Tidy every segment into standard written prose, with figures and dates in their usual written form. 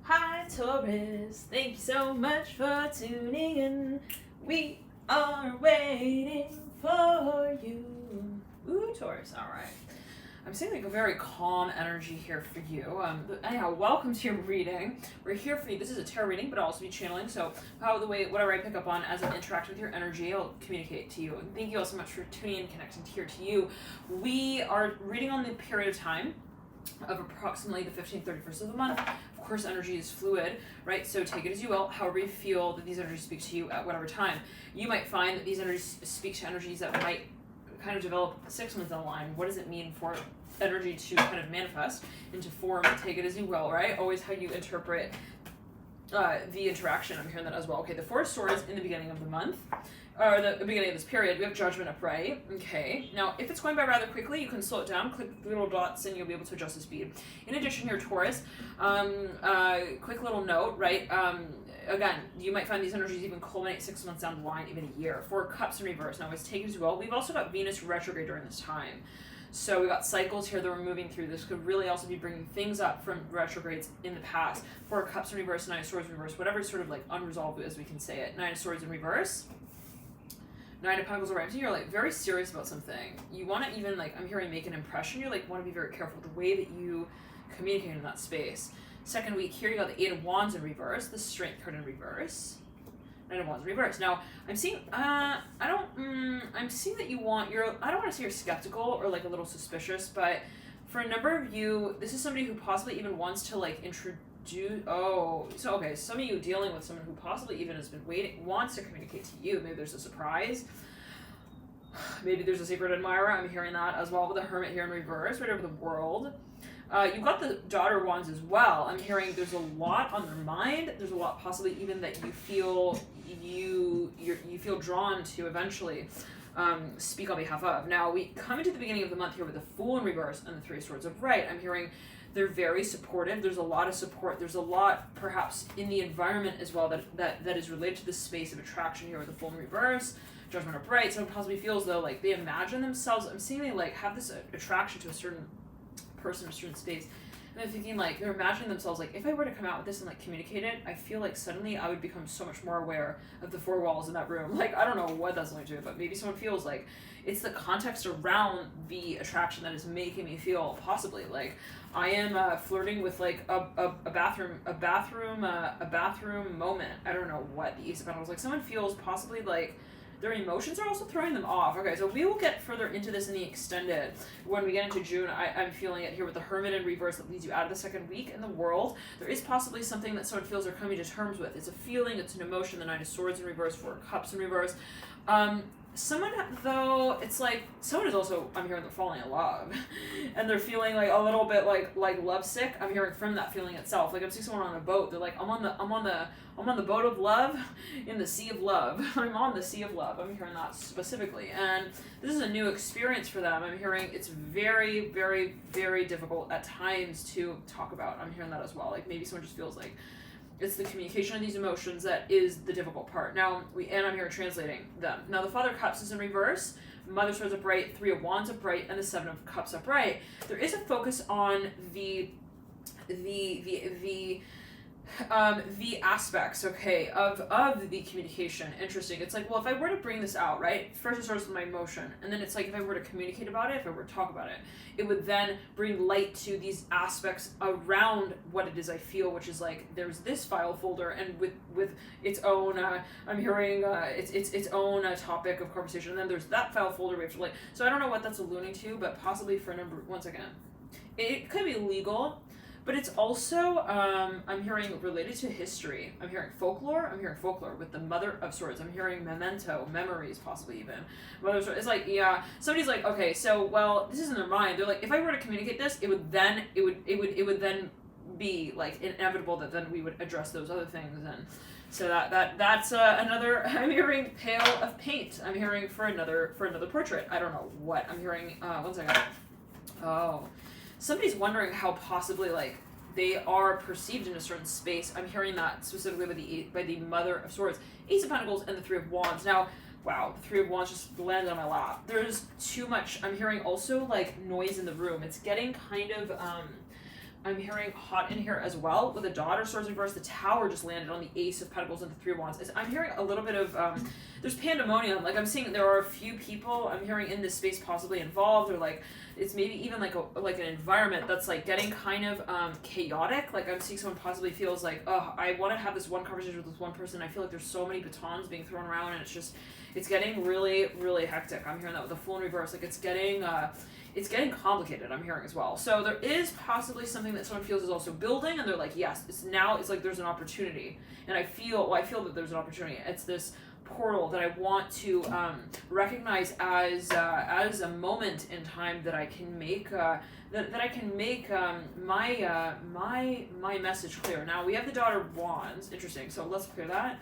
Hi Taurus, thank you so much for tuning in. We are waiting for you. Ooh, Taurus, alright. I'm seeing like a very calm energy here for you. Anyhow, welcome to your reading. We're here for you. This is a tarot reading, but I'll also be channeling. So, whatever I pick up on as I interact with your energy, I'll communicate to you. And thank you all so much for tuning in, connecting here to you. We are reading on the period of time of approximately the 15th, 31st of the month. Of course, energy is fluid, right? So take it as you will, however you feel that these energies speak to you at whatever time. You might find that these energies speak to energies that might kind of develop 6 months down the line. What does it mean for energy to kind of manifest into form? Take it as you will, right? Always how you interpret the interaction. I'm hearing that as well. Okay, the Four of Swords in the beginning of the month, or the beginning of this period, we have Judgment upright. Okay, now if it's going by rather quickly, you can slow it down, click the little dots, and you'll be able to adjust the speed. In addition here, Taurus, quick little note, right? Again, you might find these energies even culminate 6 months down the line, even a year. Four Cups in reverse. Now, always take it as well. We've also got Venus retrograde during this time. So we got cycles here that we're moving through. This could really also be bringing things up from retrogrades in the past. Four Cups in reverse, Nine of Swords in reverse, whatever is sort of like unresolved as we can say it. Nine of Swords in reverse. Nine of Pentacles around you, you're like very serious about something. You want to even like, I'm hearing make an impression. You like want to be very careful with the way that you communicate in that space. Second week here, you got the Eight of Wands in reverse, the Strength card in reverse. Nine of Wands in reverse. Now, I'm seeing, I'm seeing that you want, I don't want to say you're skeptical or like a little suspicious, but for a number of you, this is somebody who possibly even wants to like introduce, some of you dealing with someone who possibly even has been waiting, wants to communicate to you. Maybe there's a surprise. Maybe there's a secret admirer. I'm hearing that as well with the Hermit here in reverse, right over the World. You've got the Daughter of Wands as well. I'm hearing there's a lot on their mind. There's a lot possibly even that you feel you feel drawn to eventually speak on behalf of. Now we come into the beginning of the month here with the Fool in reverse and the Three of Swords upright. I'm hearing they're very supportive. There's a lot of support. There's a lot perhaps in the environment as well that is related to this space of attraction here with the Fool in reverse. Judgment upright. Someone possibly feels though like they imagine themselves. I'm seeing they like have this attraction to a certain person, a certain space, and they're thinking like they're imagining themselves like if I were to come out with this and like communicate it, I feel like suddenly I would become so much more aware of the four walls in that room. Like I don't know what that's going to do, but maybe someone feels like it's the context around the attraction that is making me feel possibly like I am flirting with like a bathroom moment. I don't know what the Ace of Pentacles, like someone feels possibly like their emotions are also throwing them off. Okay, so we will get further into this in the extended. When we get into June, I'm feeling it here with the Hermit in reverse that leads you out of the second week in the World. There is possibly something that someone feels they're coming to terms with. It's a feeling, it's an emotion, the Nine of Swords in reverse, Four Cups in reverse. Someone, though, it's like, someone is also, I'm hearing they're falling in love. And they're feeling like a little bit like lovesick. I'm hearing from that feeling itself. Like I'm seeing someone on a boat. They're like, I'm on the boat of love in the sea of love. I'm on the sea of love. I'm hearing that specifically. And this is a new experience for them. I'm hearing it's very, very, very difficult at times to talk about. I'm hearing that as well. Like maybe someone just feels like it's the communication of these emotions that is the difficult part. Now, I'm here translating them. Now, the Father of Cups is in reverse, Mother Swords upright, Three of Wands upright, and the Seven of Cups upright. There is a focus on the aspects, okay, of the communication. Interesting. It's like, well, if I were to bring this out, right, first it starts with my emotion, and then it's like if I were to communicate about it, if I were to talk about it, it would then bring light to these aspects around what it is I feel, which is like there's this file folder, and with its own I'm hearing its own topic of conversation, and then there's that file folder we have to like. So I don't know what that's alluding to, but possibly for a number. Once again, it could be legal. But it's also, I'm hearing related to history. I'm hearing folklore with the Mother of Swords. I'm hearing memento, memories possibly even. Mother of Swords, it's like, yeah, somebody's like, okay, so, well, this is in their mind. They're like, if I were to communicate this, it would then be like inevitable that then we would address those other things. And so that's another, I'm hearing Pale of Paint. I'm hearing for another portrait. I don't know what. I'm hearing, one second. Oh. Somebody's wondering how possibly like they are perceived in a certain space. I'm hearing that specifically by the Mother of Swords, Ace of Pentacles, and the Three of Wands. Now, wow, the Three of Wands just landed on my lap. There's too much. I'm hearing also like noise in the room. It's getting kind of I'm hearing hot in here as well with the Daughter of Swords reverse. The Tower just landed on the Ace of Pentacles and the Three of Wands. I'm hearing a little bit of, there's pandemonium. Like I'm seeing there are a few people I'm hearing in this space possibly involved, or like it's maybe even like an environment that's like getting kind of chaotic. Like I'm seeing someone possibly feels like, oh, I want to have this one conversation with this one person. I feel like there's so many batons being thrown around, and it's getting really, really hectic. I'm hearing that with the Fool in reverse. Like it's getting complicated, I'm hearing as well. So there is possibly something that someone feels is also building, and they're like, yes, it's like there's an opportunity. And I feel that there's an opportunity. It's this portal that I want to recognize as a moment in time that I can make my message clear. Now we have the Daughter of Wands. Interesting. So let's clear that.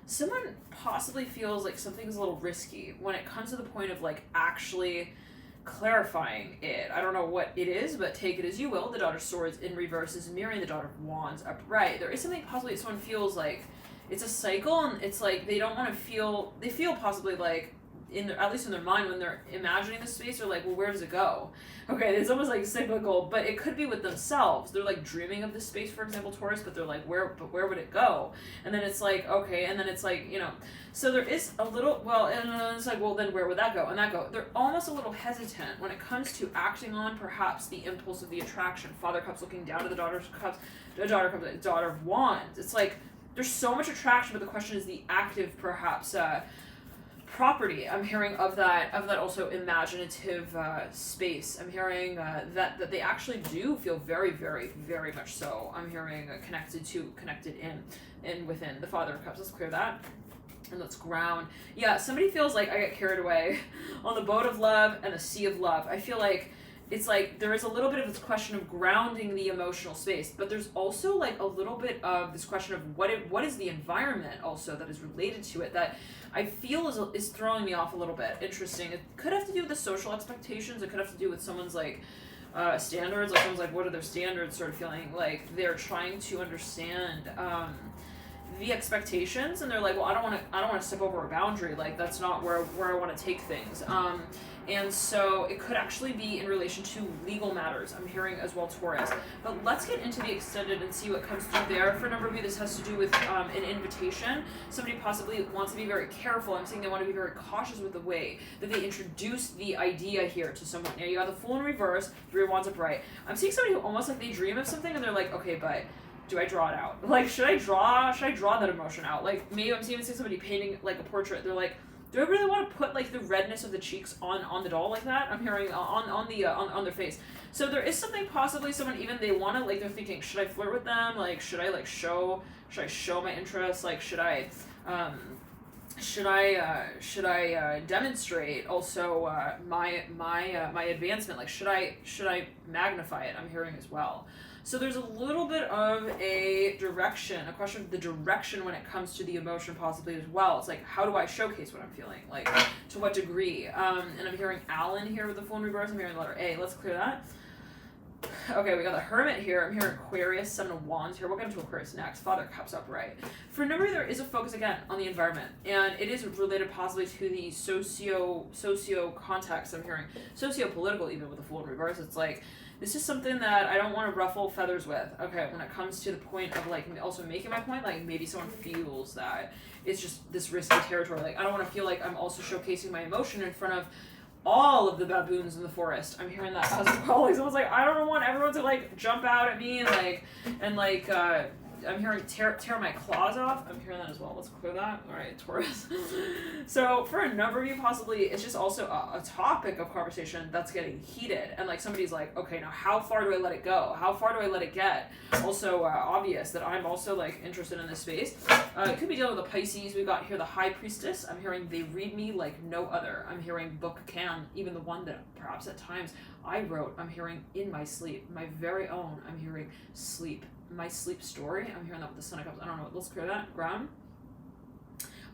Someone possibly feels like something's a little risky when it comes to the point of like actually clarifying it. I don't know what it is, but take it as you will. The Daughter of Swords in reverse is mirroring the Daughter of Wands upright. There is something possibly that someone feels like it's a cycle, and it's like they don't want to feel, they feel possibly like at least in their mind when they're imagining the space, they're like, well, where does it go? Okay, it's almost like cyclical, but it could be with themselves. They're like dreaming of this space, for example, Taurus, but they're like, where would it go? And then it's like, okay, and then it's like, so there is a little, and then it's like, well, then where would that go? And that go. They're almost a little hesitant when it comes to acting on perhaps the impulse of the attraction. Father Cups looking down to the Daughter of Wands. It's like, there's so much attraction, but the question is the active, perhaps, property. I'm hearing of that also imaginative space. I'm hearing that they actually do feel very, very, very much so. I'm hearing connected in within the Father of Cups. Let's clear that. And let's ground. Yeah, somebody feels like I get carried away on the boat of love and the sea of love. I feel like it's like there is a little bit of this question of grounding the emotional space, but there's also like a little bit of this question of what is the environment also that is related to it that I feel is throwing me off a little bit. Interesting. It could have to do with the social expectations. It could have to do with someone's like standards. Like someone's like, what are their standards? Sort of feeling like they're trying to understand the expectations, and they're like, well, I don't want to step over a boundary. Like that's not where I want to take things. And so it could actually be in relation to legal matters. I'm hearing as well, Taurus. But let's get into the extended and see what comes through there. For a number of you, this has to do with an invitation. Somebody possibly wants to be very careful. I'm saying they want to be very cautious with the way that they introduce the idea here to someone. Now you got the Fool in reverse, Three of Wands upright. I'm seeing somebody who almost like they dream of something and they're like, okay, but do I draw it out? Like, should I draw that emotion out? Like, maybe I'm even seeing somebody painting like a portrait. They're like, do I really want to put like the redness of the cheeks on the doll like that? I'm hearing on their face. So there is something possibly someone even they want to like they're thinking, should I flirt with them? Like should I show my interest? Like should I demonstrate also my advancement? Like should I magnify it? I'm hearing as well. So there's a little bit of a question of the direction when it comes to the emotion possibly as well. It's like, how do I showcase what I'm feeling? Like, to what degree? And I'm hearing Alan here with the Fool in reverse. I'm hearing the letter A. Let's clear that. Okay, we got the Hermit here. I'm hearing Aquarius, Seven of Wands here. We'll get into Aquarius next. Father Cups upright. For a number of you, there is a focus again on the environment, and it is related possibly to the socio context. I'm hearing socio-political even with the Fool in reverse. It's like, this is something that I don't want to ruffle feathers with. Okay, when it comes to the point of like also making my point, like maybe someone feels that it's just this risky territory. Like I don't want to feel like I'm also showcasing my emotion in front of all of the baboons in the forest. I'm hearing that as well. Like someone's like, I don't want everyone to like jump out at me and I'm hearing tear my claws off. I'm hearing that as well. Let's clear that. All right, Taurus. So for a number of you, possibly it's just also a topic of conversation that's getting heated, and like somebody's like, okay, now how far do I let it go? How far do I let it get? Also obvious that I'm also like interested in this space. It could be dealing with the Pisces. We got here the High Priestess. I'm hearing they read me like no other. I'm hearing book can, even the one that perhaps at times I wrote. I'm hearing in my sleep, my very own. I'm hearing sleep. My sleep story. I'm hearing that with the Sun of Cups. I don't know. Let's clear that. Ground.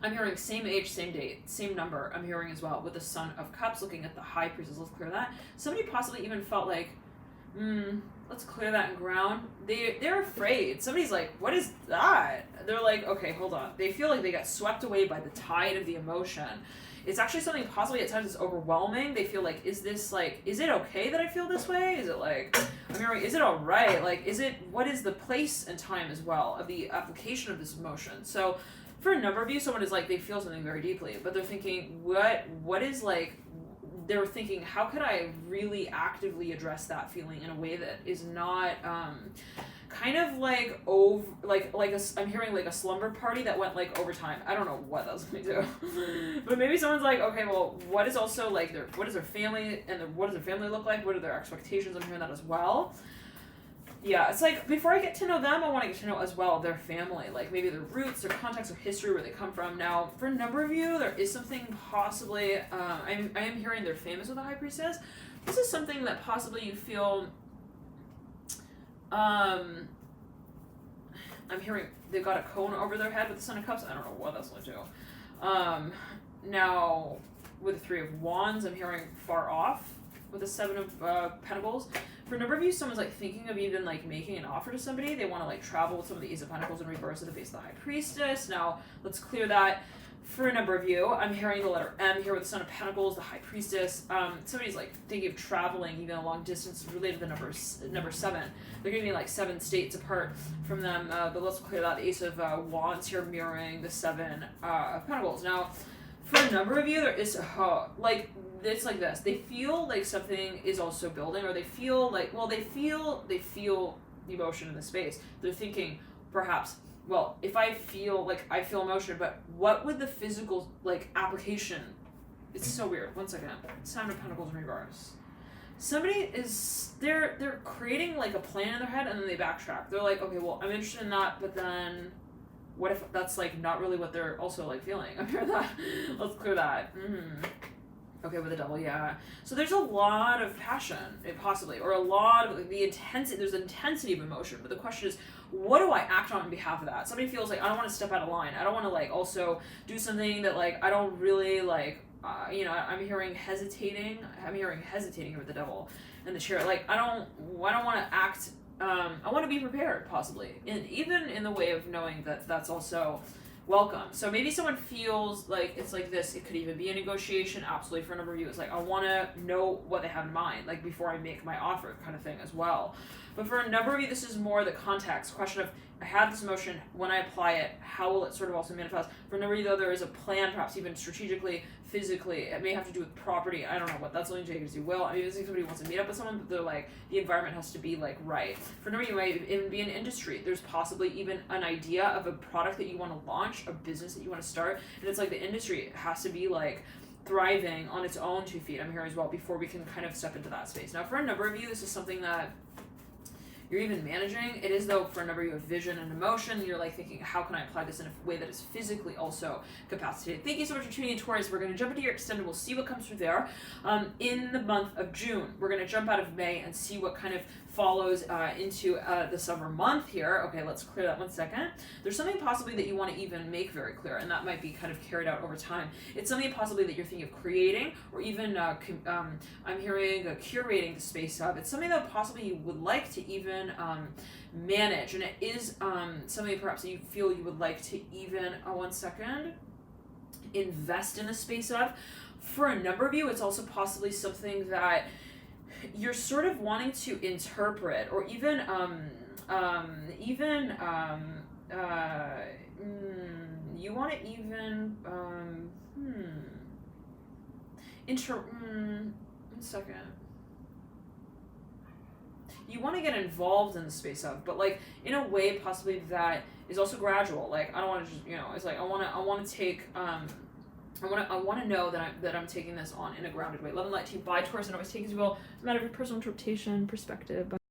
I'm hearing same age, same date, same number. I'm hearing as well with the Sun of Cups looking at the High Priestess. Let's clear that. Somebody possibly even felt like, let's clear that and ground. They're afraid. Somebody's like, what is that? They're like, okay, hold on. They feel like they got swept away by the tide of the emotion. It's actually something possibly at times is overwhelming. They feel like, is it okay that I feel this way? Is it like, I'm hearing, is it all right? Like, what is the place and time as well of the application of this emotion? So for a number of you, someone is like, they feel something very deeply, but they're thinking, what is like, they're thinking, how could I really actively address that feeling in a way that is not kind of like over, I'm hearing like a slumber party that went like overtime. I don't know what that's going to do, but maybe someone's like, okay, well, what is also like what is their family and what does their family look like? What are their expectations? I'm hearing that as well. Yeah, it's like, before I get to know them, I want to get to know as well their family, like maybe their roots, their context, or history, where they come from. Now, for a number of you, there is something possibly, I am hearing they're famous with the High Priestess. This is something that possibly you feel, I'm hearing they've got a cone over their head with the Son of Cups. I don't know what that's going to do. Now, with the Three of Wands, I'm hearing far off with the Seven of Pentacles. For a number of you, someone's like thinking of even like making an offer to somebody. They want to like travel with some of the Ace of Pentacles in reverse at the base of the High Priestess. Now, let's clear that. For a number of you, I'm hearing the letter M here with the Son of Pentacles, the High Priestess. Somebody's like thinking of traveling even a long distance related to the number 7. They're going to be like 7 states apart from them, but let's clear that. The Ace of Wands here mirroring the 7 of Pentacles. Now, for a number of you, there is like, it's like this. They feel like something is also building, or they feel like, well, they feel emotion in the space. They're thinking, perhaps, well, if I feel emotion, but what would the physical like application? It's so weird. One second. Sound of Pentacles in reverse. Somebody is they're creating like a plan in their head, and then they backtrack. They're like, okay, well, I'm interested in that, but then what if that's like not really what they're also like feeling? I'm hearing that. Let's clear that. Okay, with the Devil, yeah. So there's a lot of passion, possibly, or a lot of the intensity. There's intensity of emotion, but the question is, what do I act on behalf of that? Somebody feels like, I don't want to step out of line. I don't want to like also do something that like I don't really like. I'm hearing hesitating. I'm hearing hesitating with the Devil and the Chariot. Like I don't want to act. I want to be prepared, possibly, and even in the way of knowing that that's also welcome. So maybe someone feels like it's like this. It could even be a negotiation. Absolutely, for a number of you, it's like I want to know what they have in mind, like before I make my offer, kind of thing as well. But for a number of you, this is more the context question of, I have this emotion. When I apply it, how will it sort of also manifest? For a number of you, though, there is a plan, perhaps even strategically, physically. It may have to do with property. I don't know what that's only take as you will. I mean, it's like somebody wants to meet up with someone, but they're like, the environment has to be like right. For a number of you, it might even be an industry. There's possibly even an idea of a product that you want to launch, a business that you want to start, and it's like the industry has to be like thriving on its own 2 feet. I'm here as well before we can kind of step into that space. Now, for a number of you, this is something that you're even managing. It is, though, for a number of you, have vision and emotion. You're like thinking, how can I apply this in a way that is physically also capacitated? Thank you so much for tuning in, Taurus. We're going to jump into your extended. We'll see what comes through there. In the month of June, we're going to jump out of May and see what kind of follows into the summer month here. Okay, let's clear that 1 second. There's something possibly that you want to even make very clear, and that might be kind of carried out over time. It's something possibly that you're thinking of creating, or even I'm hearing curating the space of. It's something that possibly you would like to even manage, and it is something perhaps that you feel you would like to even 1 second invest in the space of. For a number of you, it's also possibly something that you're sort of wanting to interpret, or even you want to even 1 second. You want to get involved in the space of, but like in a way possibly that is also gradual. Like I don't want to just, it's like I want to take I want to know that I'm taking this on in a grounded way. Love and light to you. Bye, Taurus, and always take as you will. It's a matter of your personal interpretation, perspective.